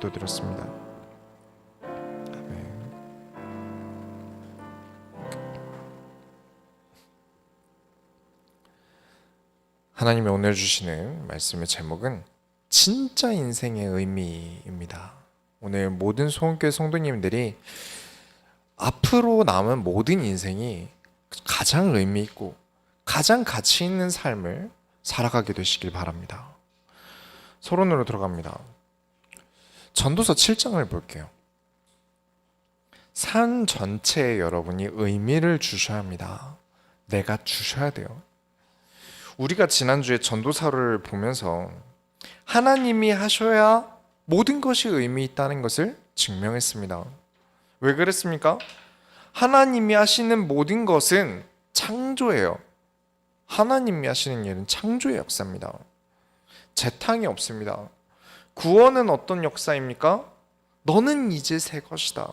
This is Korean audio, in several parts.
기도드렸습니다. 아멘. 하나님이 오늘 주시는 말씀의 제목은 진짜 인생의 의미입니다. 오늘 모든 소원교회 성도님들이 앞으로 남은 모든 인생이 가장 의미 있고 가장 가치 있는 삶을 살아가게 되시길 바랍니다. 서론으로 들어갑니다. 전도서 7장을 볼게요. 산 전체에 여러분이 의미를 주셔야 합니다. 내가 주셔야 돼요. 우리가 지난주에 전도서를 보면서 하나님이 하셔야 모든 것이 의미 있다는 것을 증명했습니다. 왜 그랬습니까? 하나님이 하시는 모든 것은 창조예요. 하나님이 하시는 일은 창조의 역사입니다. 재탕이 없습니다. 구원은 어떤 역사입니까? 너는 이제 새 것이다.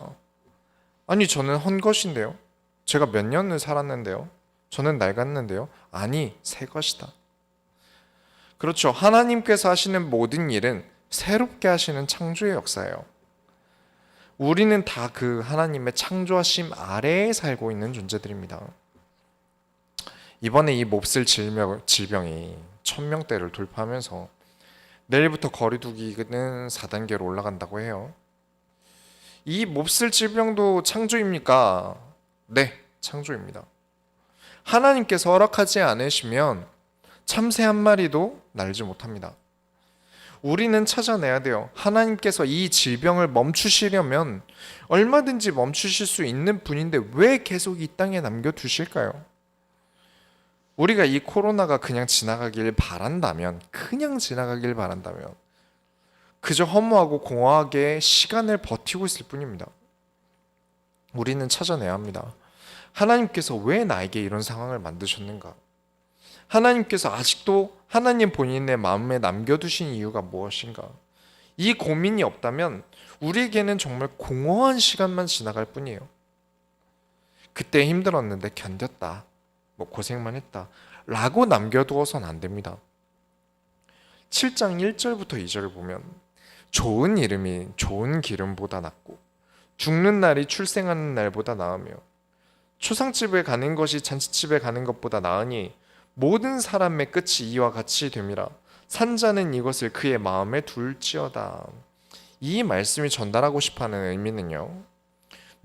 아니, 저는 헌 것인데요. 제가 몇 년을 살았는데요. 저는 낡았는데요. 아니, 새 것이다. 그렇죠. 하나님께서 하시는 모든 일은 새롭게 하시는 창조의 역사예요. 우리는 다 그 하나님의 창조하심 아래에 살고 있는 존재들입니다. 이번에 이 몹쓸 질병이 1000명대를 돌파하면서 내일부터 거리두기는 4단계로 올라간다고 해요. 이 몹쓸 질병도 창조입니까? 네, 창조입니다. 하나님께서 허락하지 않으시면 참새 한 마리도 날지 못합니다. 우리는 찾아내야 돼요. 하나님께서 이 질병을 멈추시려면 얼마든지 멈추실 수 있는 분인데 왜 계속 이 땅에 남겨두실까요? 우리가 이 코로나가 그냥 지나가길 바란다면 그저 허무하고 공허하게 시간을 버티고 있을 뿐입니다. 우리는 찾아내야 합니다. 하나님께서 왜 나에게 이런 상황을 만드셨는가? 하나님께서 아직도 하나님 본인의 마음에 남겨두신 이유가 무엇인가? 이 고민이 없다면 우리에게는 정말 공허한 시간만 지나갈 뿐이에요. 그때 힘들었는데 견뎠다. 고생만 했다. 라고 남겨두어서는 안 됩니다. 7장 1절부터 2절을 보면 좋은 이름이 좋은 기름보다 낫고 죽는 날이 출생하는 날보다 나으며 초상집에 가는 것이 잔치집에 가는 것보다 나으니 모든 사람의 끝이 이와 같이 됨이라. 산자는 이것을 그의 마음에 둘지어다. 이 말씀이 전달하고 싶어하는 의미는요,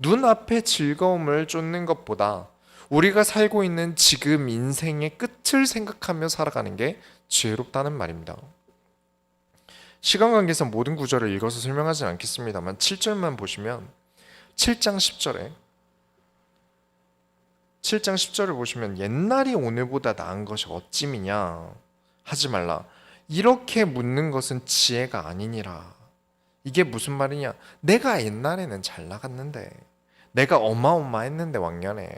눈앞의 즐거움을 쫓는 것보다 우리가 살고 있는 지금 인생의 끝을 생각하며 살아가는 게 지혜롭다는 말입니다. 시간 관계에서 모든 구절을 읽어서 설명하지는 않겠습니다만 7절만 보시면 7장 10절을 보시면 옛날이 오늘보다 나은 것이 어찌미냐 하지 말라. 이렇게 묻는 것은 지혜가 아니니라. 이게 무슨 말이냐? 내가 옛날에는 잘 나갔는데, 내가 어마어마했는데 왕년에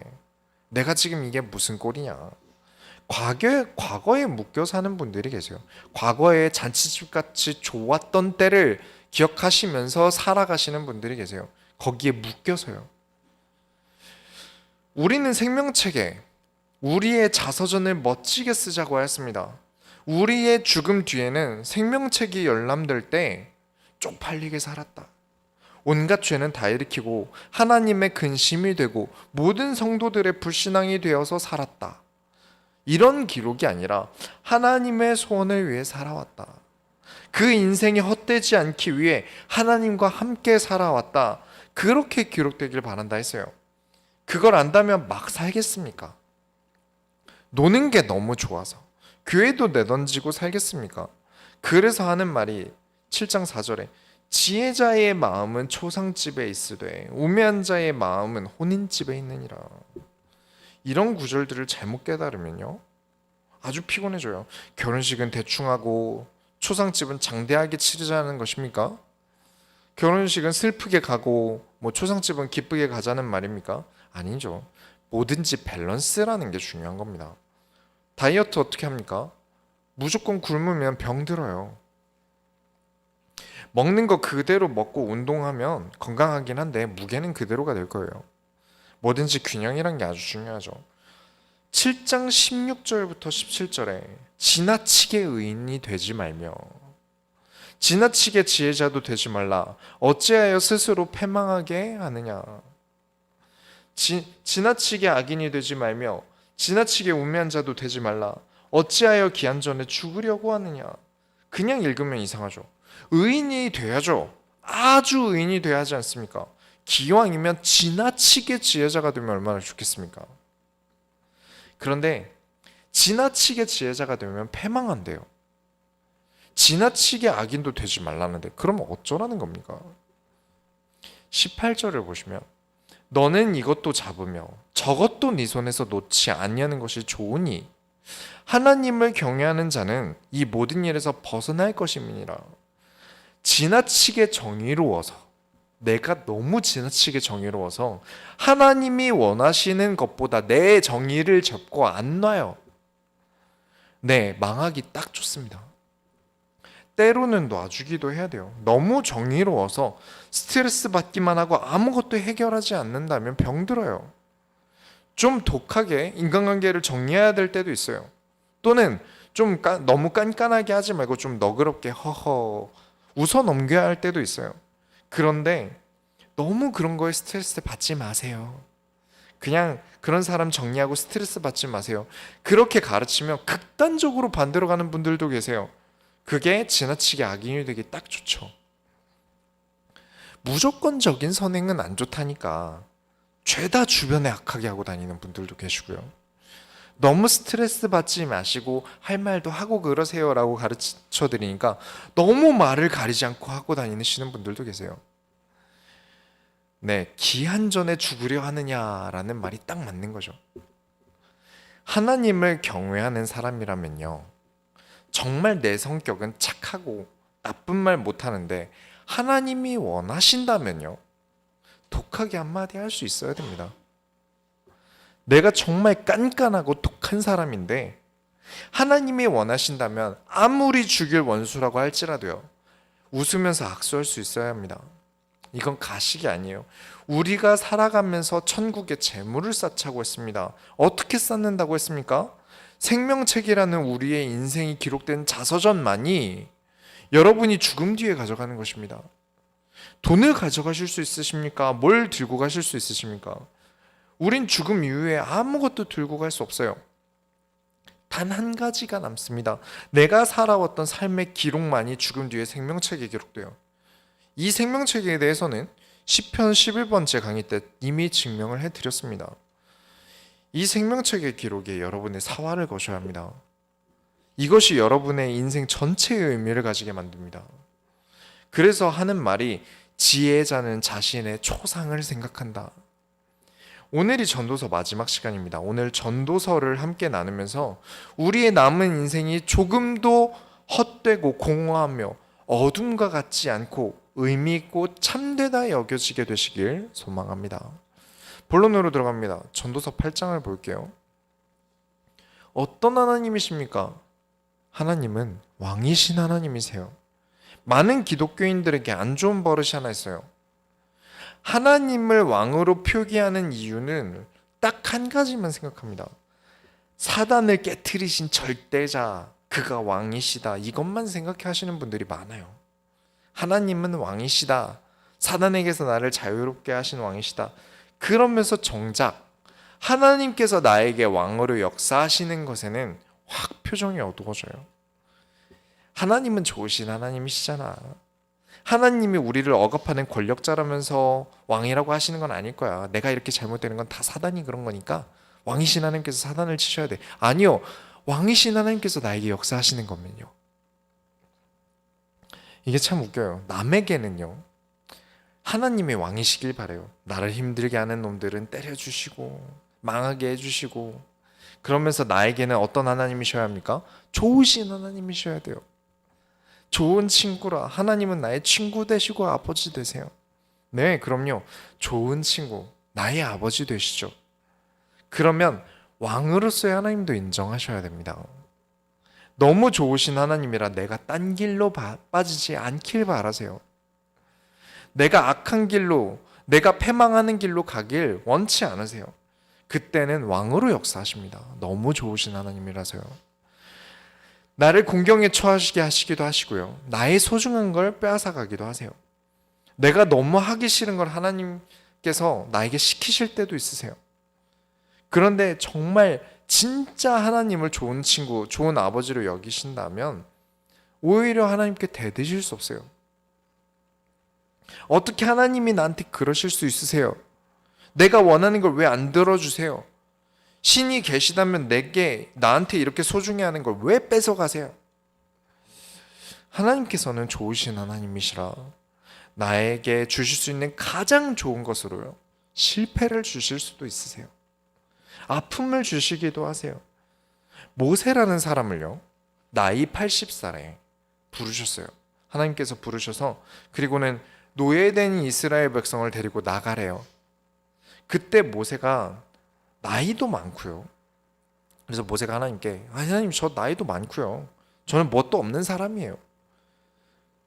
내가 지금 이게 무슨 꼴이냐? 과거에 묶여 사는 분들이 계세요. 과거에 잔치집같이 좋았던 때를 기억하시면서 살아가시는 분들이 계세요. 거기에 묶여서요. 우리는 생명책에 우리의 자서전을 멋지게 쓰자고 하였습니다. 우리의 죽음 뒤에는 생명책이 열람될 때 쪽팔리게 살았다. 온갖 죄는 다 일으키고 하나님의 근심이 되고 모든 성도들의 불신앙이 되어서 살았다. 이런 기록이 아니라 하나님의 소원을 위해 살아왔다. 그 인생이 헛되지 않기 위해 하나님과 함께 살아왔다. 그렇게 기록되길 바란다 했어요. 그걸 안다면 막 살겠습니까? 노는 게 너무 좋아서 교회도 내던지고 살겠습니까? 그래서 하는 말이 7장 4절에 지혜자의 마음은 초상집에 있으되 우매한 자의 마음은 혼인집에 있느니라. 이런 구절들을 잘못 깨달으면요, 아주 피곤해져요. 결혼식은 대충 하고 초상집은 장대하게 치르자는 것입니까? 결혼식은 슬프게 가고 초상집은 기쁘게 가자는 말입니까? 아니죠. 뭐든지 밸런스라는 게 중요한 겁니다. 다이어트 어떻게 합니까? 무조건 굶으면 병 들어요. 먹는 거 그대로 먹고 운동하면 건강하긴 한데 무게는 그대로가 될 거예요. 뭐든지 균형이란 게 아주 중요하죠. 7장 16절부터 17절에 지나치게 의인이 되지 말며 지나치게 지혜자도 되지 말라. 어찌하여 스스로 패망하게 하느냐. 지나치게 악인이 되지 말며 지나치게 우매한 자도 되지 말라. 어찌하여 기한 전에 죽으려고 하느냐. 그냥 읽으면 이상하죠. 의인이 돼야죠. 아주 의인이 돼야 하지 않습니까? 기왕이면 지나치게 지혜자가 되면 얼마나 좋겠습니까? 그런데 지나치게 지혜자가 되면 패망한대요. 지나치게 악인도 되지 말라는데 그러면 어쩌라는 겁니까? 18절을 보시면 너는 이것도 잡으며 저것도 네 손에서 놓지 아니하는 것이 좋으니 하나님을 경외하는 자는 이 모든 일에서 벗어날 것임이니라. 지나치게 정의로워서, 내가 너무 지나치게 정의로워서 하나님이 원하시는 것보다 내 정의를 잡고 안 놔요. 네, 망하기 딱 좋습니다. 때로는 놔주기도 해야 돼요. 너무 정의로워서 스트레스 받기만 하고 아무것도 해결하지 않는다면 병들어요. 좀 독하게 인간관계를 정리해야 될 때도 있어요. 또는 좀 너무 깐깐하게 하지 말고 좀 너그럽게 허허 웃어 넘겨야 할 때도 있어요. 그런데 너무 그런 거에 스트레스 받지 마세요. 그냥 그런 사람 정리하고 스트레스 받지 마세요. 그렇게 가르치면 극단적으로 반대로 가는 분들도 계세요. 그게 지나치게 악인이 되기 딱 좋죠. 무조건적인 선행은 안 좋다니까 죄다 주변에 악하게 하고 다니는 분들도 계시고요. 너무 스트레스 받지 마시고 할 말도 하고 그러세요 라고 가르쳐 드리니까 너무 말을 가리지 않고 하고 다니시는 분들도 계세요. 네, 기한 전에 죽으려 하느냐라는 말이 딱 맞는 거죠. 하나님을 경외하는 사람이라면요, 정말 내 성격은 착하고 나쁜 말 못하는데 하나님이 원하신다면요, 독하게 한마디 할 수 있어야 됩니다. 내가 정말 깐깐하고 독한 사람인데 하나님이 원하신다면 아무리 죽일 원수라고 할지라도요, 웃으면서 악수할 수 있어야 합니다. 이건 가식이 아니에요. 우리가 살아가면서 천국에 재물을 쌓자고 했습니다. 어떻게 쌓는다고 했습니까? 생명책이라는 우리의 인생이 기록된 자서전만이 여러분이 죽음 뒤에 가져가는 것입니다. 돈을 가져가실 수 있으십니까? 뭘 들고 가실 수 있으십니까? 우린 죽음 이후에 아무것도 들고 갈 수 없어요. 단 한 가지가 남습니다. 내가 살아왔던 삶의 기록만이 죽음 뒤에 생명책에 기록돼요. 이 생명책에 대해서는 시편 11번째 강의 때 이미 증명을 해드렸습니다. 이 생명책의 기록에 여러분의 사활을 거셔야 합니다. 이것이 여러분의 인생 전체의 의미를 가지게 만듭니다. 그래서 하는 말이 지혜자는 자신의 초상을 생각한다. 오늘이 전도서 마지막 시간입니다. 오늘 전도서를 함께 나누면서 우리의 남은 인생이 조금도 헛되고 공허하며 어둠과 같지 않고 의미 있고 참되다 여겨지게 되시길 소망합니다. 본론으로 들어갑니다. 전도서 8장을 볼게요. 어떤 하나님이십니까? 하나님은 왕이신 하나님이세요. 많은 기독교인들에게 안 좋은 버릇이 하나 있어요. 하나님을 왕으로 표기하는 이유는 딱 한 가지만 생각합니다. 사단을 깨트리신 절대자, 그가 왕이시다, 이것만 생각해 하시는 분들이 많아요. 하나님은 왕이시다, 사단에게서 나를 자유롭게 하신 왕이시다, 그러면서 정작 하나님께서 나에게 왕으로 역사하시는 것에는 확 표정이 어두워져요. 하나님은 좋으신 하나님이시잖아. 하나님이 우리를 억압하는 권력자라면서 왕이라고 하시는 건 아닐 거야. 내가 이렇게 잘못되는 건 다 사단이 그런 거니까 왕이신 하나님께서 사단을 치셔야 돼. 아니요, 왕이신 하나님께서 나에게 역사하시는 거면요. 이게 참 웃겨요. 남에게는요, 하나님의 왕이시길 바래요. 나를 힘들게 하는 놈들은 때려주시고 망하게 해주시고, 그러면서 나에게는 어떤 하나님이셔야 합니까? 좋으신 하나님이셔야 돼요. 좋은 친구라. 하나님은 나의 친구 되시고 아버지 되세요. 네, 그럼요. 좋은 친구, 나의 아버지 되시죠. 그러면 왕으로서의 하나님도 인정하셔야 됩니다. 너무 좋으신 하나님이라 내가 딴 길로 빠지지 않길 바라세요. 내가 악한 길로, 내가 패망하는 길로 가길 원치 않으세요. 그때는 왕으로 역사하십니다. 너무 좋으신 하나님이라서요. 나를 공경에 처하시게 하시기도 하시고요. 나의 소중한 걸 빼앗아가기도 하세요. 내가 너무 하기 싫은 걸 하나님께서 나에게 시키실 때도 있으세요. 그런데 정말 진짜 하나님을 좋은 친구, 좋은 아버지로 여기신다면 오히려 하나님께 대드실 수 없어요. 어떻게 하나님이 나한테 그러실 수 있으세요? 내가 원하는 걸 왜 안 들어주세요? 신이 계시다면 나한테 이렇게 소중히 하는 걸 왜 뺏어가세요? 하나님께서는 좋으신 하나님이시라 나에게 주실 수 있는 가장 좋은 것으로요, 실패를 주실 수도 있으세요. 아픔을 주시기도 하세요. 모세라는 사람을요, 나이 80살에 부르셨어요. 하나님께서 부르셔서, 그리고는 노예된 이스라엘 백성을 데리고 나가래요. 그때 모세가 나이도 많고요. 그래서 모세가 하나님께, 하나님 저 나이도 많고요, 저는 뭣도 없는 사람이에요.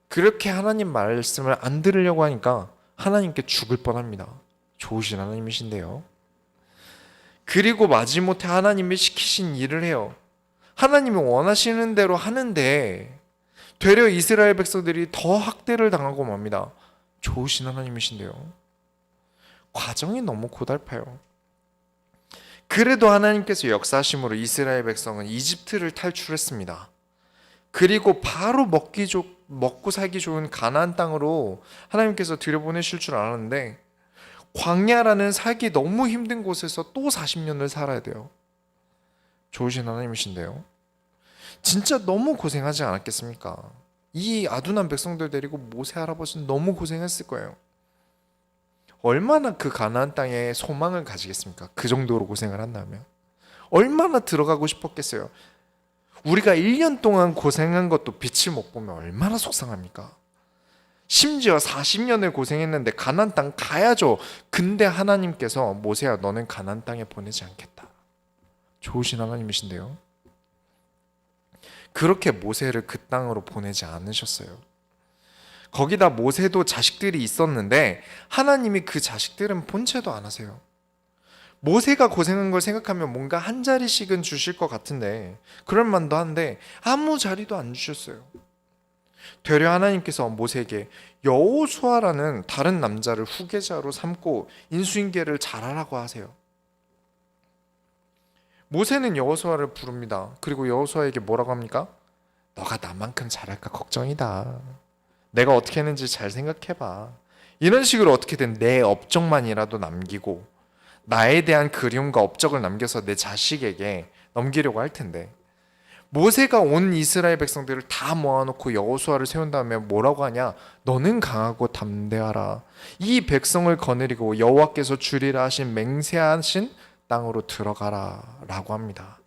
그렇게 하나님 말씀을 안 들으려고 하니까 하나님께 죽을 뻔합니다. 좋으신 하나님이신데요. 그리고 마지못해 하나님이 시키신 일을 해요. 하나님이 원하시는 대로 하는데 되려 이스라엘 백성들이 더 학대를 당하고 맙니다. 좋으신 하나님이신데요. 과정이 너무 고달파요. 그래도 하나님께서 역사하심으로 이스라엘 백성은 이집트를 탈출했습니다. 그리고 바로 먹고 살기 좋은 가나안 땅으로 하나님께서 들여보내실 줄 알았는데, 광야라는 살기 너무 힘든 곳에서 또 40년을 살아야 돼요. 좋으신 하나님이신데요. 진짜 너무 고생하지 않았겠습니까? 이 아둔한 백성들 데리고 모세 할아버지는 너무 고생했을 거예요. 얼마나 그 가나안 땅에 소망을 가지겠습니까? 그 정도로 고생을 한다면 얼마나 들어가고 싶었겠어요. 우리가 1년 동안 고생한 것도 빛을 못 보면 얼마나 속상합니까? 심지어 40년을 고생했는데 가나안 땅 가야죠. 근데 하나님께서 모세야 너는 가나안 땅에 보내지 않겠다. 좋으신 하나님이신데요. 그렇게 모세를 그 땅으로 보내지 않으셨어요. 거기다 모세도 자식들이 있었는데 하나님이 그 자식들은 본체도 안 하세요. 모세가 고생한 걸 생각하면 뭔가 한 자리씩은 주실 것 같은데, 그럴 만도 한데 아무 자리도 안 주셨어요. 되려 하나님께서 모세에게 여호수아라는 다른 남자를 후계자로 삼고 인수인계를 잘하라고 하세요. 모세는 여호수아를 부릅니다. 그리고 여호수아에게 뭐라고 합니까? 너가 나만큼 잘할까 걱정이다. 내가 어떻게 했는지 잘 생각해봐. 이런 식으로 어떻게든 내 업적만이라도 남기고 나에 대한 그리움과 업적을 남겨서 내 자식에게 넘기려고 할 텐데, 모세가 온 이스라엘 백성들을 다 모아놓고 여호수아를 세운 다음에 뭐라고 하냐? 너는 강하고 담대하라. 이 백성을 거느리고 여호와께서 주리라 하신 맹세하신 땅으로 들어가라 라고 합니다.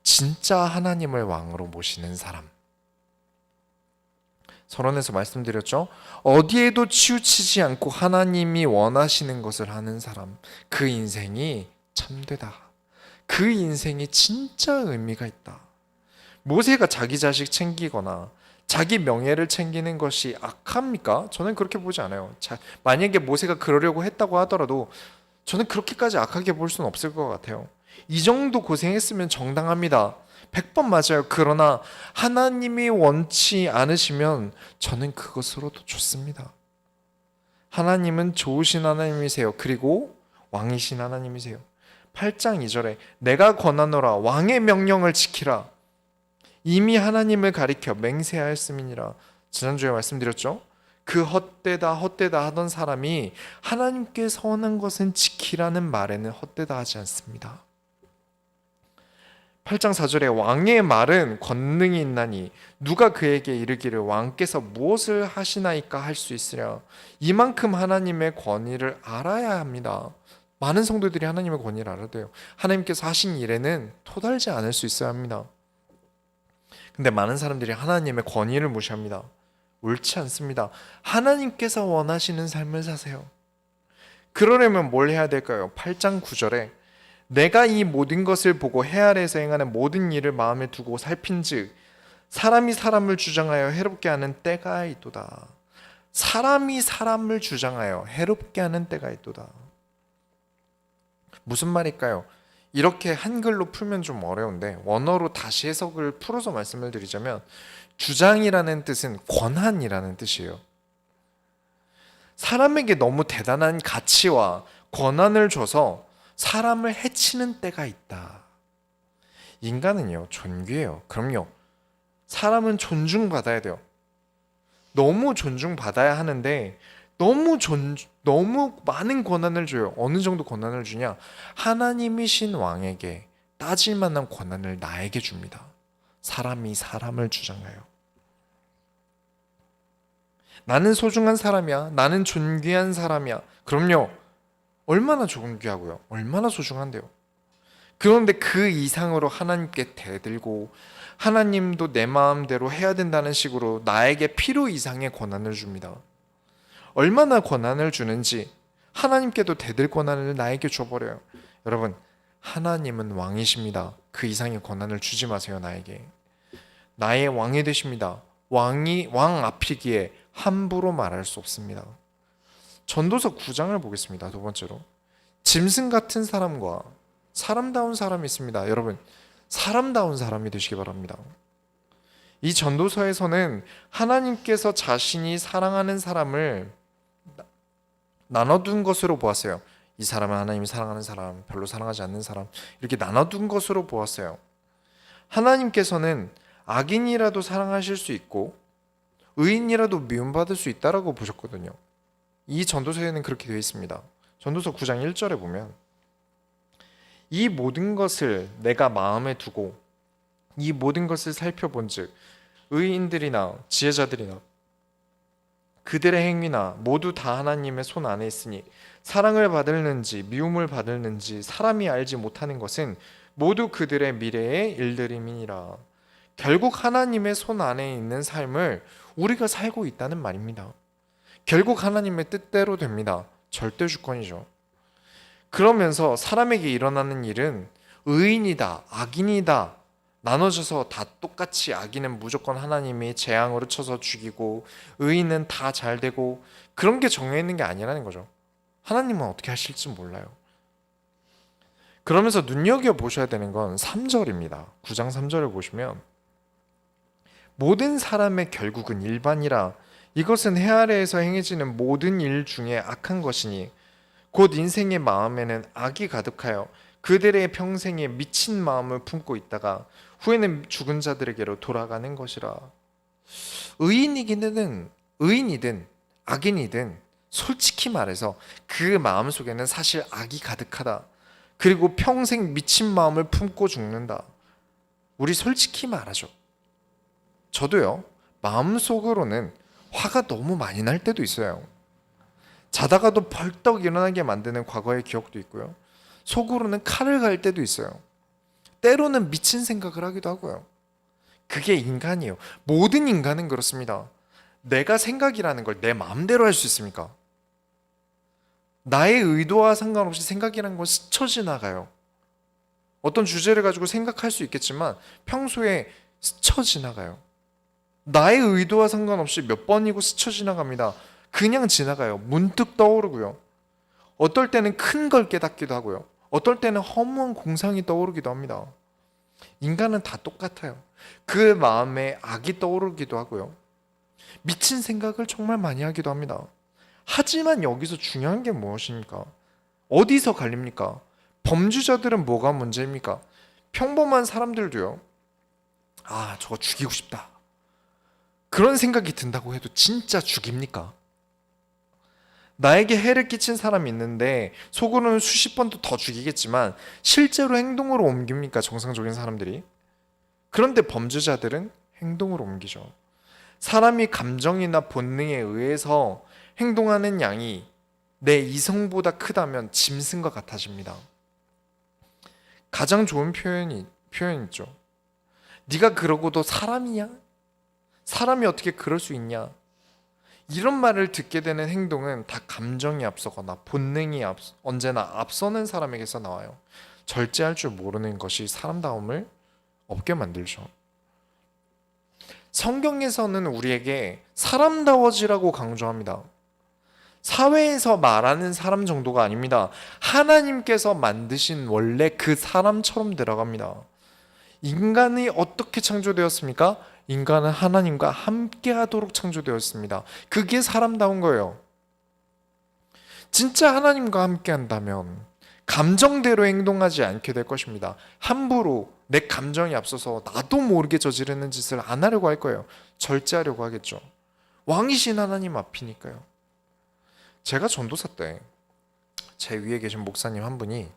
진짜 하나님을 왕으로 모시는 사람, 서론에서 말씀드렸죠. 어디에도 치우치지 않고 하나님이 원하시는 것을 하는 사람, 그 인생이 참되다. 그 인생이 진짜 의미가 있다. 모세가 자기 자식 챙기거나 자기 명예를 챙기는 것이 악합니까? 저는 그렇게 보지 않아요. 만약에 모세가 그러려고 했다고 하더라도 저는 그렇게까지 악하게 볼 수는 없을 것 같아요. 이 정도 고생했으면 정당합니다. 100번 맞아요. 그러나 하나님이 원치 않으시면 저는 그것으로도 좋습니다. 하나님은 좋으신 하나님이세요. 그리고 왕이신 하나님이세요. 8장 2절에 내가 권하노라 왕의 명령을 지키라. 이미 하나님을 가리켜 맹세하였음이니라. 지난주에 말씀드렸죠. 그 헛되다 하던 사람이 하나님께 선한 것은 지키라는 말에는 헛되다 하지 않습니다. 8장 4절에 왕의 말은 권능이 있나니 누가 그에게 이르기를 왕께서 무엇을 하시나이까 할 수 있으랴. 이만큼 하나님의 권위를 알아야 합니다. 많은 성도들이 하나님의 권위를 알아야 돼요. 하나님께서 하신 일에는 토달지 않을 수 있어야 합니다. 근데 많은 사람들이 하나님의 권위를 무시합니다. 옳지 않습니다. 하나님께서 원하시는 삶을 사세요. 그러려면 뭘 해야 될까요? 8장 9절에 내가 이 모든 것을 보고 해 아래에서 행하는 모든 일을 마음에 두고 살핀즉 사람이 사람을 주장하여 해롭게 하는 때가 있도다. 사람이 사람을 주장하여 해롭게 하는 때가 있도다. 무슨 말일까요? 이렇게 한글로 풀면 좀 어려운데 원어로 다시 해석을 풀어서 말씀을 드리자면 주장이라는 뜻은 권한이라는 뜻이에요. 사람에게 너무 대단한 가치와 권한을 줘서 사람을 해치는 때가 있다. 인간은요, 존귀해요. 그럼요. 사람은 존중받아야 돼요. 너무 존중받아야 하는데 너무 많은 권한을 줘요. 어느 정도 권한을 주냐? 하나님이신 왕에게 따질 만한 권한을 나에게 줍니다. 사람이 사람을 주장해요. 나는 소중한 사람이야. 나는 존귀한 사람이야. 그럼요. 얼마나 존귀하고요. 얼마나 소중한데요. 그런데 그 이상으로 하나님께 대들고 하나님도 내 마음대로 해야 된다는 식으로 나에게 필요 이상의 권한을 줍니다. 얼마나 권한을 주는지 하나님께도 대들 권한을 나에게 줘버려요. 여러분, 하나님은 왕이십니다. 그 이상의 권한을 주지 마세요, 나에게. 나의 왕이 되십니다. 왕 앞이기에 함부로 말할 수 없습니다. 전도서 9장을 보겠습니다. 두 번째로. 짐승 같은 사람과 사람다운 사람이 있습니다. 여러분, 사람다운 사람이 되시기 바랍니다. 이 전도서에서는 하나님께서 자신이 사랑하는 사람을 나눠둔 것으로 보았어요. 이 사람은 하나님이 사랑하는 사람, 별로 사랑하지 않는 사람, 이렇게 나눠둔 것으로 보았어요. 하나님께서는 악인이라도 사랑하실 수 있고 의인이라도 미움받을 수 있다라고 보셨거든요. 이 전도서에는 그렇게 되어 있습니다. 전도서 9장 1절에 보면 이 모든 것을 내가 마음에 두고 이 모든 것을 살펴본즉 의인들이나 지혜자들이나 그들의 행위나 모두 다 하나님의 손 안에 있으니 사랑을 받을는지 미움을 받을는지 사람이 알지 못하는 것은 모두 그들의 미래의 일들임이니라. 결국 하나님의 손 안에 있는 삶을 우리가 살고 있다는 말입니다. 결국 하나님의 뜻대로 됩니다. 절대 주권이죠. 그러면서 사람에게 일어나는 일은 의인이다, 악인이다 나눠져서 다 똑같이 악인은 무조건 하나님이 재앙으로 쳐서 죽이고 의인은 다 잘 되고 그런 게 정해 있는 게 아니라는 거죠. 하나님은 어떻게 하실지 몰라요. 그러면서 눈여겨보셔야 되는 건 3절입니다. 9장 3절을 보시면 모든 사람의 결국은 일반이라 이것은 해 아래에서 행해지는 모든 일 중에 악한 것이니 곧 인생의 마음에는 악이 가득하여 그들의 평생에 미친 마음을 품고 있다가 후에는 죽은 자들에게로 돌아가는 것이라. 의인이든 악인이든 솔직히 말해서 그 마음속에는 사실 악이 가득하다. 그리고 평생 미친 마음을 품고 죽는다. 우리 솔직히 말하죠. 저도요, 마음속으로는 화가 너무 많이 날 때도 있어요. 자다가도 벌떡 일어나게 만드는 과거의 기억도 있고요. 속으로는 칼을 갈 때도 있어요. 때로는 미친 생각을 하기도 하고요. 그게 인간이에요. 모든 인간은 그렇습니다. 내가 생각이라는 걸 내 마음대로 할 수 있습니까? 나의 의도와 상관없이 생각이라는 건 스쳐 지나가요. 어떤 주제를 가지고 생각할 수 있겠지만 평소에 스쳐 지나가요. 나의 의도와 상관없이 몇 번이고 스쳐 지나갑니다. 그냥 지나가요. 문득 떠오르고요. 어떨 때는 큰 걸 깨닫기도 하고요. 어떨 때는 허무한 공상이 떠오르기도 합니다. 인간은 다 똑같아요. 그 마음에 악이 떠오르기도 하고요. 미친 생각을 정말 많이 하기도 합니다. 하지만 여기서 중요한 게 무엇입니까? 어디서 갈립니까? 범죄자들은 뭐가 문제입니까? 평범한 사람들도요. 아, 저거 죽이고 싶다. 그런 생각이 든다고 해도 진짜 죽입니까? 나에게 해를 끼친 사람이 있는데 속으로는 수십 번도 더 죽이겠지만 실제로 행동으로 옮깁니까? 정상적인 사람들이. 그런데 범죄자들은 행동으로 옮기죠. 사람이 감정이나 본능에 의해서 행동하는 양이 내 이성보다 크다면 짐승과 같아집니다. 가장 좋은 표현 있죠. 네가 그러고도 사람이냐? 사람이 어떻게 그럴 수 있냐? 이런 말을 듣게 되는 행동은 다 감정이 앞서거나 본능이 언제나 앞서는 사람에게서 나와요. 절제할 줄 모르는 것이 사람다움을 없게 만들죠. 성경에서는 우리에게 사람다워지라고 강조합니다. 사회에서 말하는 사람 정도가 아닙니다. 하나님께서 만드신 원래 그 사람처럼 들어갑니다. 인간이 어떻게 창조되었습니까? 인간은 하나님과 함께 하도록 창조되었습니다. 그게 사람다운 거예요. 진짜 하나님과 함께 한다면 감정대로 행동하지 않게 될 것입니다. 함부로 내 감정이 앞서서 나도 모르게 저지르는 짓을 안 하려고 할 거예요. 절제하려고 하겠죠. 왕이신 하나님 앞이니까요. 제가 전도사 때 제 위에 계신 목사님 한 분이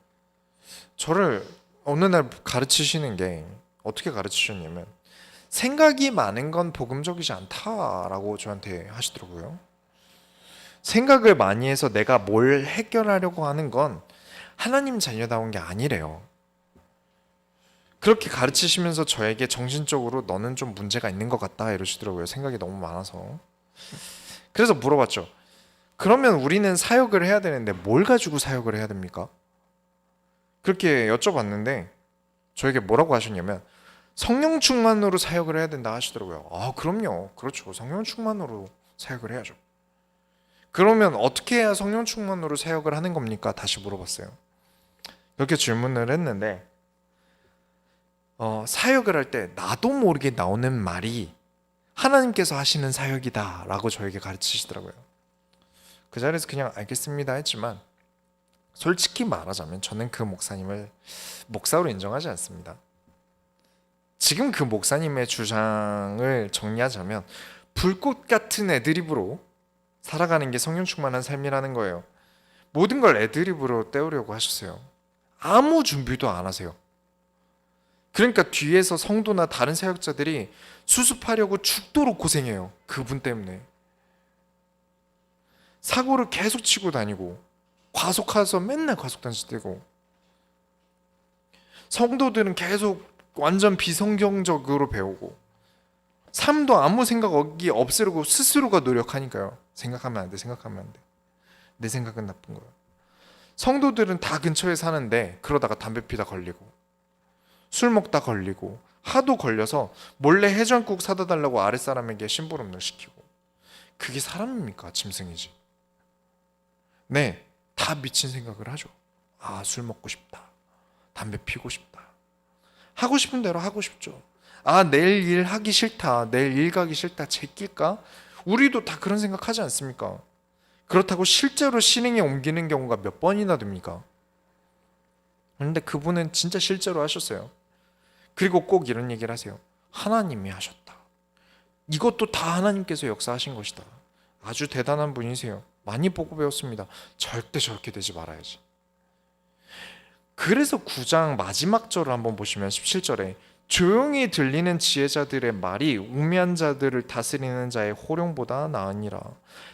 저를 어느 날 가르치시는 게 어떻게 가르치셨냐면 생각이 많은 건 복음적이지 않다라고 저한테 하시더라고요. 생각을 많이 해서 내가 뭘 해결하려고 하는 건 하나님 자녀다운 게 아니래요. 그렇게 가르치시면서 저에게 정신적으로 너는 좀 문제가 있는 것 같다 이러시더라고요. 생각이 너무 많아서. 그래서 물어봤죠. 그러면 우리는 사역을 해야 되는데 뭘 가지고 사역을 해야 됩니까? 그렇게 여쭤봤는데 저에게 뭐라고 하셨냐면 성령 충만으로 사역을 해야 된다 하시더라고요. 아, 그럼요. 그렇죠. 성령 충만으로 사역을 해야죠. 그러면 어떻게 해야 성령 충만으로 사역을 하는 겁니까? 다시 물어봤어요. 그렇게 질문을 했는데 사역을 할 때 나도 모르게 나오는 말이 하나님께서 하시는 사역이다 라고 저에게 가르치시더라고요. 그 자리에서 그냥 알겠습니다 했지만 솔직히 말하자면 저는 그 목사님을 목사로 인정하지 않습니다. 지금 그 목사님의 주장을 정리하자면 불꽃 같은 애드립으로 살아가는 게 성령 충만한 삶이라는 거예요. 모든 걸 애드립으로 때우려고 하셨어요. 아무 준비도 안 하세요. 그러니까 뒤에서 성도나 다른 사역자들이 수습하려고 죽도록 고생해요. 그분 때문에. 사고를 계속 치고 다니고 과속해서 맨날 과속단지 떼고 성도들은 계속 완전 비성경적으로 배우고 삶도 아무 생각 없으려고 스스로가 노력하니까요. 생각하면 안 돼, 생각하면 안 돼. 내 생각은 나쁜 거예요. 성도들은 다 근처에 사는데 그러다가 담배 피다 걸리고 술 먹다 걸리고 하도 걸려서 몰래 해장국 사다 달라고 아랫사람에게 심부름을 시키고 그게 사람입니까? 짐승이지. 네, 다 미친 생각을 하죠. 아, 술 먹고 싶다. 담배 피고 싶다. 하고 싶은 대로 하고 싶죠. 아, 내일 일 하기 싫다. 내일 일 가기 싫다. 제낄까? 우리도 다 그런 생각하지 않습니까? 그렇다고 실제로 실행에 옮기는 경우가 몇 번이나 됩니까? 그런데 그분은 진짜 실제로 하셨어요. 그리고 꼭 이런 얘기를 하세요. 하나님이 하셨다. 이것도 다 하나님께서 역사하신 것이다. 아주 대단한 분이세요. 많이 보고 배웠습니다. 절대 저렇게 되지 말아야지. 그래서 9장 마지막 절을 한번 보시면 17절에 조용히 들리는 지혜자들의 말이 우매한 자들을 다스리는 자의 호령보다 나으니라.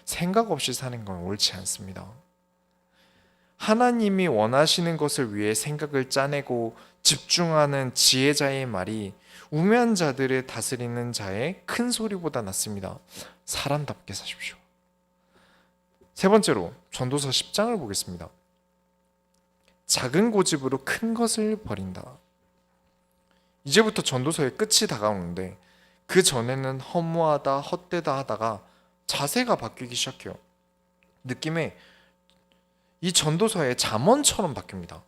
생각 없이 사는 건 옳지 않습니다. 하나님이 원하시는 것을 위해 생각을 짜내고 집중하는 지혜자의 말이 우매한 자들을 다스리는 자의 큰 소리보다 낫습니다. 사람답게 사십시오. 세 번째로 전도서 10장을 보겠습니다. 작은 고집으로 큰 것을 버린다. 이제부터 전도서의 끝이 다가오는데 그 전에는 허무하다 헛되다 하다가 자세가 바뀌기 시작해요. 느낌에 이 전도서의 잠언처럼 바뀝니다.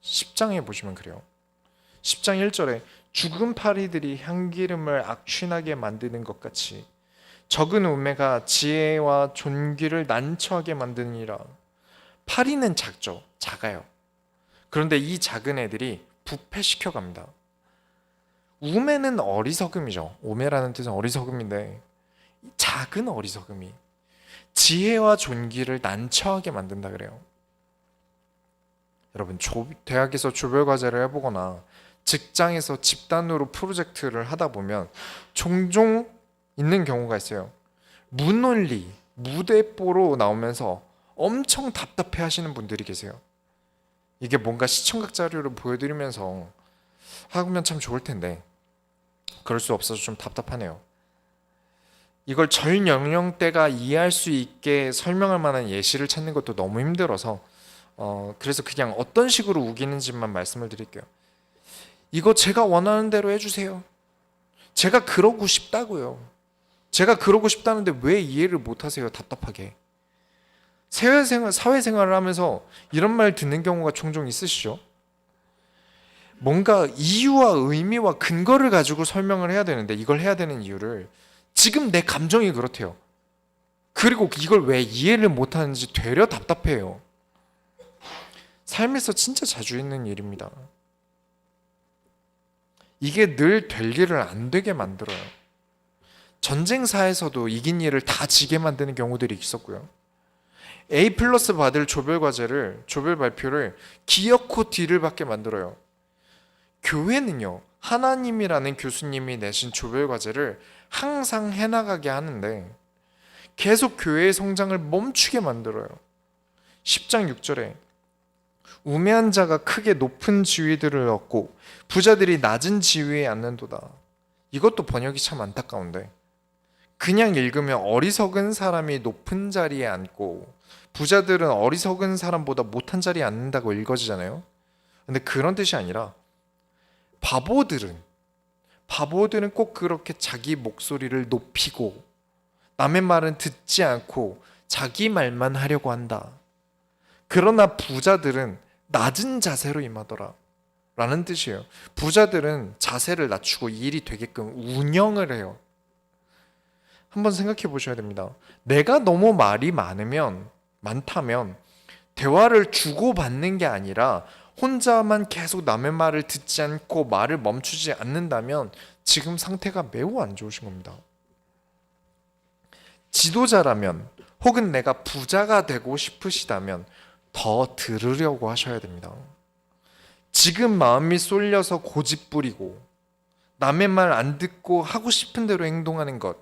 10장에 보시면 그래요. 10장 1절에 죽은 파리들이 향기름을 악취나게 만드는 것 같이 적은 우매가 지혜와 존귀를 난처하게 만드니라. 파리는 작죠. 작아요. 그런데 이 작은 애들이 부패시켜 갑니다. 우매는 어리석음이죠. 우매라는 뜻은 어리석음인데 작은 어리석음이 지혜와 존귀를 난처하게 만든다 그래요. 여러분, 대학에서 조별 과제를 해보거나 직장에서 집단으로 프로젝트를 하다 보면 종종 있는 경우가 있어요. 무논리, 무대뽀로 나오면서 엄청 답답해 하시는 분들이 계세요. 이게 뭔가 시청각 자료를 보여드리면서 하면 참 좋을 텐데 그럴 수 없어서 좀 답답하네요. 이걸 전 연령대가 이해할 수 있게 설명할 만한 예시를 찾는 것도 너무 힘들어서 그래서 그냥 어떤 식으로 우기는지만 말씀을 드릴게요. 이거 제가 원하는 대로 해주세요. 제가 그러고 싶다고요. 제가 그러고 싶다는데 왜 이해를 못하세요? 답답하게. 사회생활을 하면서 이런 말 듣는 경우가 종종 있으시죠? 뭔가 이유와 의미와 근거를 가지고 설명을 해야 되는데 이걸 해야 되는 이유를 지금 내 감정이 그렇대요. 그리고 이걸 왜 이해를 못하는지 되려 답답해요. 삶에서 진짜 자주 있는 일입니다. 이게 늘 될 일을 안 되게 만들어요. 전쟁사에서도 이긴 일을 다 지게 만드는 경우들이 있었고요. A 플러스 받을 조별 발표를 기어코 D를 받게 만들어요. 교회는요, 하나님이라는 교수님이 내신 조별 과제를 항상 해나가게 하는데 계속 교회의 성장을 멈추게 만들어요. 10장 6절에 우매한 자가 크게 높은 지위들을 얻고 부자들이 낮은 지위에 앉는도다. 이것도 번역이 참 안타까운데 그냥 읽으면 어리석은 사람이 높은 자리에 앉고 부자들은 어리석은 사람보다 못한 자리에 앉는다고 읽어지잖아요. 근데 그런 뜻이 아니라 바보들은 꼭 그렇게 자기 목소리를 높이고 남의 말은 듣지 않고 자기 말만 하려고 한다. 그러나 부자들은 낮은 자세로 임하더라 라는 뜻이에요. 부자들은 자세를 낮추고 일이 되게끔 운영을 해요. 한번 생각해 보셔야 됩니다. 내가 너무 말이 많다면 대화를 주고받는 게 아니라 혼자만 계속 남의 말을 듣지 않고 말을 멈추지 않는다면 지금 상태가 매우 안 좋으신 겁니다. 지도자라면 혹은 내가 부자가 되고 싶으시다면 더 들으려고 하셔야 됩니다. 지금 마음이 쏠려서 고집 부리고 남의 말 안 듣고 하고 싶은 대로 행동하는 것,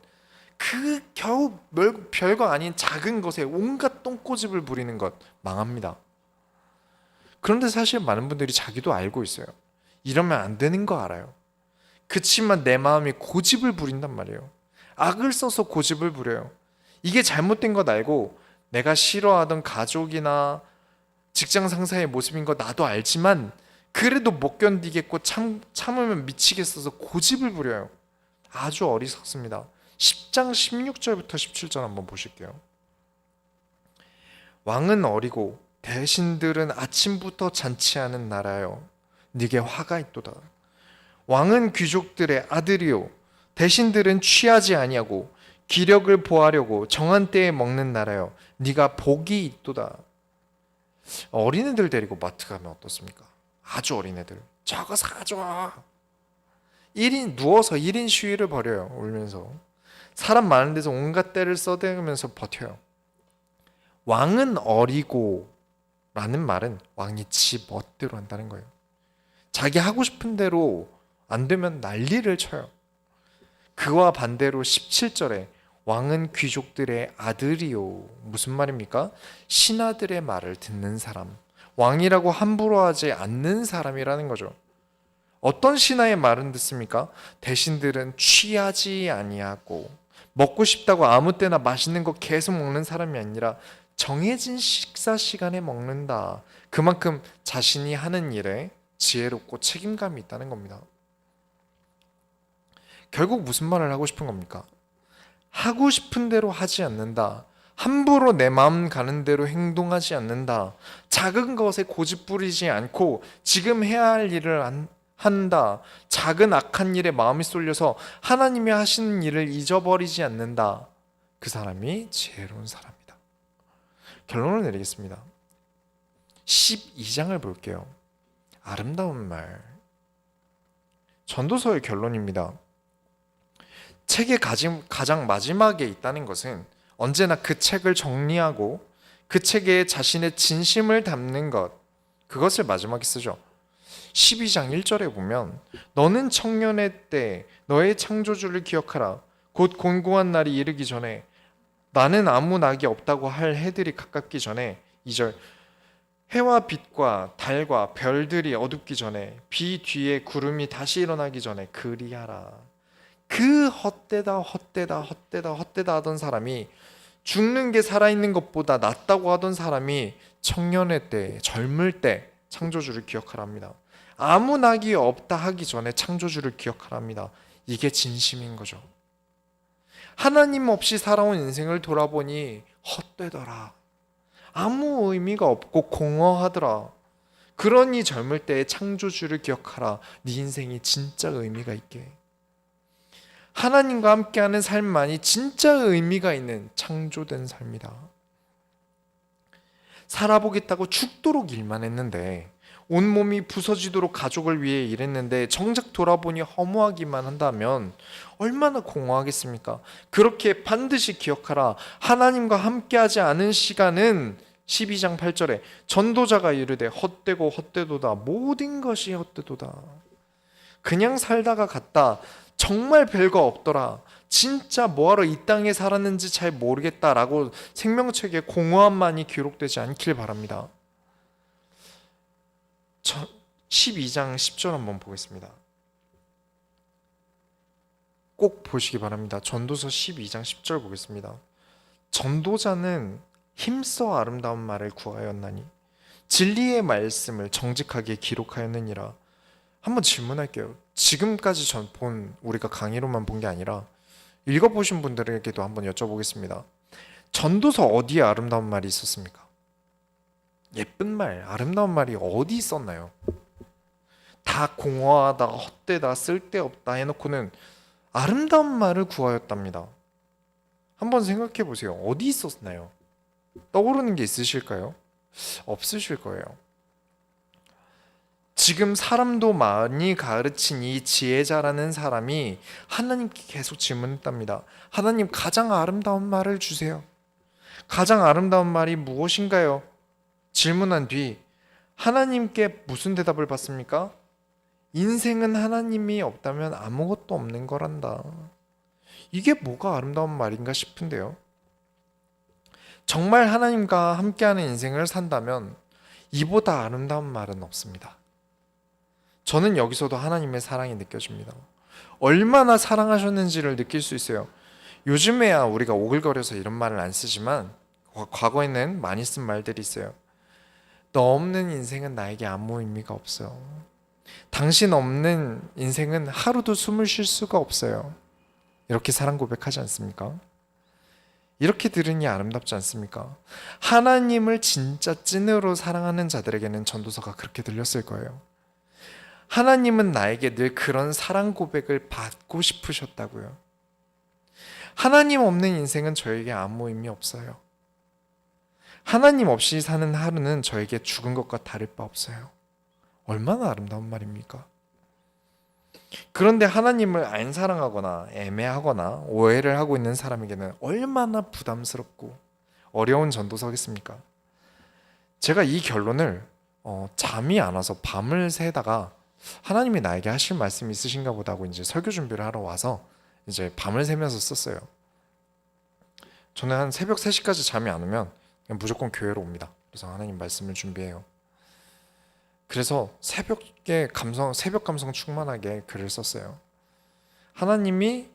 그 겨우 별거 아닌 작은 것에 온갖 똥꼬집을 부리는 것 망합니다. 그런데 사실 많은 분들이 자기도 알고 있어요. 이러면 안 되는 거 알아요. 그치만 내 마음이 고집을 부린단 말이에요. 악을 써서 고집을 부려요. 이게 잘못된 것 알고 내가 싫어하던 가족이나 직장 상사의 모습인 거 나도 알지만 그래도 못 견디겠고 참으면 미치겠어서 고집을 부려요. 아주 어리석습니다. 10장 16절부터 17절 한번 보실게요. 왕은 어리고 대신들은 아침부터 잔치하는 나라여 네게 화가 있도다. 왕은 귀족들의 아들이요 대신들은 취하지 아니하고 기력을 보하려고 정한 때에 먹는 나라여 네가 복이 있도다. 어린애들 데리고 마트 가면 어떻습니까? 아주 어린애들 저거 사줘 1인 누워서 1인 시위를 벌여요. 울면서 사람 많은 데서 온갖 때를 써대면서 버텨요. 왕은 어리고 라는 말은 왕이 지 멋대로 한다는 거예요. 자기 하고 싶은 대로 안 되면 난리를 쳐요. 그와 반대로 17절에 왕은 귀족들의 아들이요. 무슨 말입니까? 신하들의 말을 듣는 사람. 왕이라고 함부로 하지 않는 사람이라는 거죠. 어떤 신하의 말은 듣습니까? 대신들은 취하지 아니하고 먹고 싶다고 아무 때나 맛있는 거 계속 먹는 사람이 아니라 정해진 식사 시간에 먹는다. 그만큼 자신이 하는 일에 지혜롭고 책임감이 있다는 겁니다. 결국 무슨 말을 하고 싶은 겁니까? 하고 싶은 대로 하지 않는다. 함부로 내 마음 가는 대로 행동하지 않는다. 작은 것에 고집 부리지 않고 지금 해야 할 일을 한다. 작은 악한 일에 마음이 쏠려서 하나님이 하시는 일을 잊어버리지 않는다. 그 사람이 지혜로운 사람이다. 결론을 내리겠습니다. 12장을 볼게요. 아름다운 말. 전도서의 결론입니다. 책의 가장 마지막에 있다는 것은 언제나 그 책을 정리하고 그 책에 자신의 진심을 담는 것, 그것을 마지막에 쓰죠. 12장 1절에 보면 너는 청년의 때 너의 창조주를 기억하라. 곧 곤고한 날이 이르기 전에 나는 아무 낙이 없다고 할 해들이 가깝기 전에 2절 해와 빛과 달과 별들이 어둡기 전에 비 뒤에 구름이 다시 일어나기 전에 그리하라. 그 헛되다 하던 사람이 죽는 게 살아있는 것보다 낫다고 하던 사람이 청년의 때 젊을 때 창조주를 기억하랍니다. 아무 낙이 없다 하기 전에 창조주를 기억하랍니다. 이게 진심인 거죠. 하나님 없이 살아온 인생을 돌아보니 헛되더라. 아무 의미가 없고 공허하더라. 그러니 젊을 때의 창조주를 기억하라. 네 인생이 진짜 의미가 있게. 하나님과 함께하는 삶만이 진짜 의미가 있는 창조된 삶이다. 살아보겠다고 죽도록 일만 했는데, 온몸이 부서지도록 가족을 위해 일했는데 정작 돌아보니 허무하기만 한다면 얼마나 공허하겠습니까? 그렇게 반드시 기억하라. 하나님과 함께하지 않은 시간은 12장 8절에 전도자가 이르되 헛되고 헛되도다. 모든 것이 헛되도다. 그냥 살다가 갔다. 정말 별거 없더라. 진짜 뭐하러 이 땅에 살았는지 잘 모르겠다라고 생명책에 공허함만이 기록되지 않길 바랍니다. 12장 10절 한번 보겠습니다. 꼭 보시기 바랍니다. 전도서 12장 10절 보겠습니다. 전도자는 힘써 아름다운 말을 구하였나니 진리의 말씀을 정직하게 기록하였느니라. 한번 질문할게요. 지금까지 우리가 강의로만 본 게 아니라 읽어보신 분들에게도 한번 여쭤보겠습니다. 전도서 어디에 아름다운 말이 있었습니까? 예쁜 말, 아름다운 말이 어디 있었나요? 다 공허하다, 헛되다, 쓸데없다 해놓고는 아름다운 말을 구하였답니다. 한번 생각해 보세요. 어디 있었나요? 떠오르는 게 있으실까요? 없으실 거예요. 지금 사람도 많이 가르친 이 지혜자라는 사람이 하나님께 계속 질문했답니다. 하나님, 가장 아름다운 말을 주세요. 가장 아름다운 말이 무엇인가요? 질문한 뒤 하나님께 무슨 대답을 받습니까? 인생은 하나님이 없다면 아무것도 없는 거란다. 이게 뭐가 아름다운 말인가 싶은데요. 정말 하나님과 함께하는 인생을 산다면 이보다 아름다운 말은 없습니다. 저는 여기서도 하나님의 사랑이 느껴집니다. 얼마나 사랑하셨는지를 느낄 수 있어요. 요즘에야 우리가 오글거려서 이런 말을 안 쓰지만 과거에는 많이 쓴 말들이 있어요. 너 없는 인생은 나에게 아무 의미가 없어요. 당신 없는 인생은 하루도 숨을 쉴 수가 없어요. 이렇게 사랑 고백하지 않습니까? 이렇게 들으니 아름답지 않습니까? 하나님을 진짜 찐으로 사랑하는 자들에게는 전도서가 그렇게 들렸을 거예요. 하나님은 나에게 늘 그런 사랑 고백을 받고 싶으셨다고요. 하나님 없는 인생은 저에게 아무 의미 없어요. 하나님 없이 사는 하루는 저에게 죽은 것과 다를 바 없어요. 얼마나 아름다운 말입니까? 그런데 하나님을 안 사랑하거나 애매하거나 오해를 하고 있는 사람에게는 얼마나 부담스럽고 어려운 전도서겠습니까? 제가 이 결론을 잠이 안 와서 밤을 새다가 하나님이 나에게 하실 말씀이 있으신가 보다 하고 이제 설교 준비를 하러 와서 이제 밤을 새면서 썼어요. 저는 한 새벽 3시까지 잠이 안 오면 그냥 무조건 교회로 옵니다. 그래서 하나님 말씀을 준비해요. 그래서 새벽 감성 충만하게 글을 썼어요. 하나님이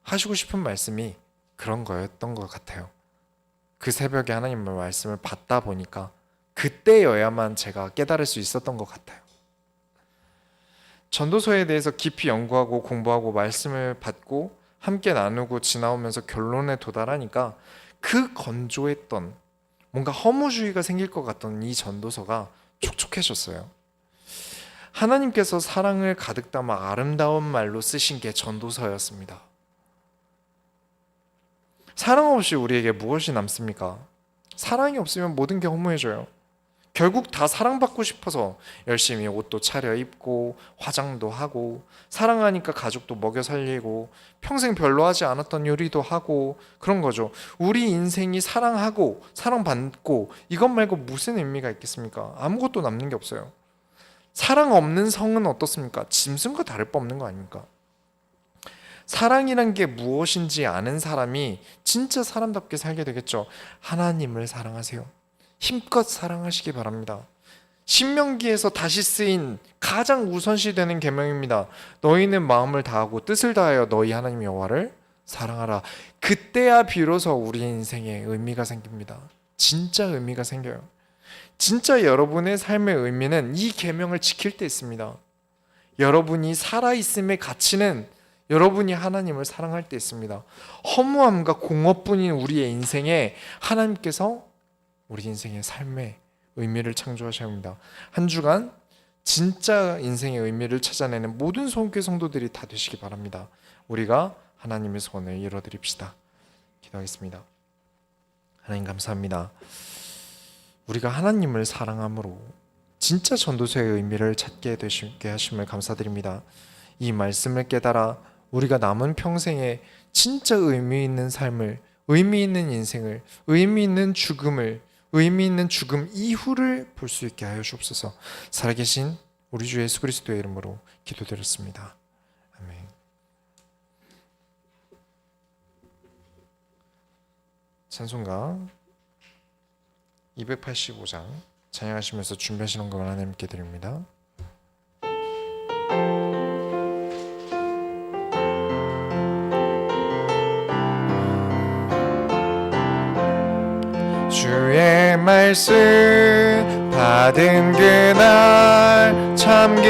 하시고 싶은 말씀이 그런 거였던 것 같아요. 그 새벽에 하나님의 말씀을 받다 보니까 그때여야만 제가 깨달을 수 있었던 것 같아요. 전도서에 대해서 깊이 연구하고 공부하고 말씀을 받고 함께 나누고 지나오면서 결론에 도달하니까 그 건조했던 뭔가 허무주의가 생길 것 같던 이 전도서가 촉촉해졌어요. 하나님께서 사랑을 가득 담아 아름다운 말로 쓰신 게 전도서였습니다. 사랑 없이 우리에게 무엇이 남습니까? 사랑이 없으면 모든 게 허무해져요. 결국 다 사랑받고 싶어서 열심히 옷도 차려입고 화장도 하고 사랑하니까 가족도 먹여 살리고 평생 별로 하지 않았던 요리도 하고 그런 거죠. 우리 인생이 사랑하고 사랑받고 이것 말고 무슨 의미가 있겠습니까? 아무것도 남는 게 없어요. 사랑 없는 성은 어떻습니까? 짐승과 다를 바 없는 거 아닙니까? 사랑이란 게 무엇인지 아는 사람이 진짜 사람답게 살게 되겠죠. 하나님을 사랑하세요. 힘껏 사랑하시기 바랍니다. 신명기에서 다시 쓰인 가장 우선시되는 계명입니다. 너희는 마음을 다하고 뜻을 다하여 너희 하나님 여호와를 사랑하라. 그때야 비로소 우리 인생에 의미가 생깁니다. 진짜 의미가 생겨요. 진짜 여러분의 삶의 의미는 이 계명을 지킬 때 있습니다. 여러분이 살아있음의 가치는 여러분이 하나님을 사랑할 때 있습니다. 허무함과 공허뿐인 우리의 인생에 하나님께서 우리 인생의 삶의 의미를 창조하셔야 합니다. 한 주간 진짜 인생의 의미를 찾아내는 모든 소원교회 성도들이 다 되시기 바랍니다. 우리가 하나님의 소원을 이뤄드립시다. 기도하겠습니다. 하나님 감사합니다. 우리가 하나님을 사랑함으로 진짜 전도서의 의미를 찾게 되시게 하심을 감사드립니다. 이 말씀을 깨달아 우리가 남은 평생에 진짜 의미 있는 삶을, 의미 있는 인생을, 의미 있는 죽음을, 의미 있는 죽음 이후를 볼 수 있게 하여 주옵소서. 살아계신 우리 주 예수 그리스도의 이름으로 기도드렸습니다. 아멘. 찬송가 285장 찬양하시면서 준비하시는 걸 하나님께 드립니다. 주의 말씀 받은 그날 참